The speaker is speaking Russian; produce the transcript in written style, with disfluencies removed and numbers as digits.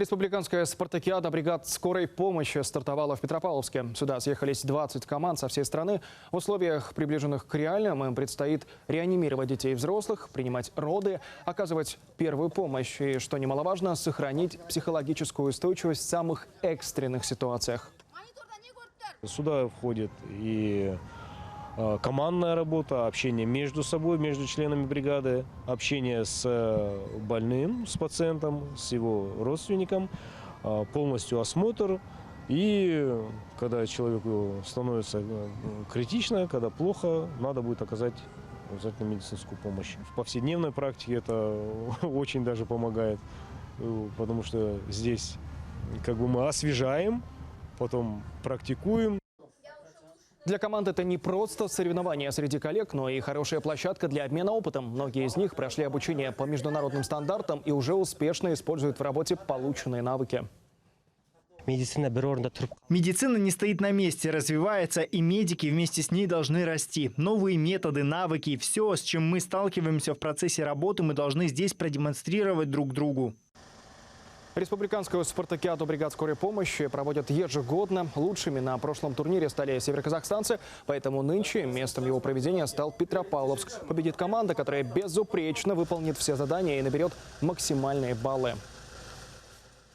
Республиканская спартакиада бригад скорой помощи стартовала в Петропавловске. Сюда съехались 20 команд со всей страны. В условиях, приближенных к реальным, им предстоит реанимировать детей и взрослых, принимать роды, оказывать первую помощь и, что немаловажно, сохранить психологическую устойчивость в самых экстренных ситуациях. Сюда входит и командная работа, общение между собой, между членами бригады, общение с больным, с пациентом, с его родственником, полностью осмотр. И когда человеку становится критично, когда плохо, надо будет оказать обязательно медицинскую помощь. В повседневной практике это очень даже помогает, потому что здесь мы освежаем, потом практикуем. Для команд это не просто соревнования среди коллег, но и хорошая площадка для обмена опытом. Многие из них прошли обучение по международным стандартам и уже успешно используют в работе полученные навыки. Медицина не стоит на месте, развивается, и медики вместе с ней должны расти. Новые методы, навыки, все, с чем мы сталкиваемся в процессе работы, мы должны здесь продемонстрировать друг другу. Республиканскую спартакиаду бригад скорой помощи проводят ежегодно. Лучшими на прошлом турнире стали североказахстанцы, поэтому нынче местом его проведения стал Петропавловск. Победит команда, которая безупречно выполнит все задания и наберет максимальные баллы.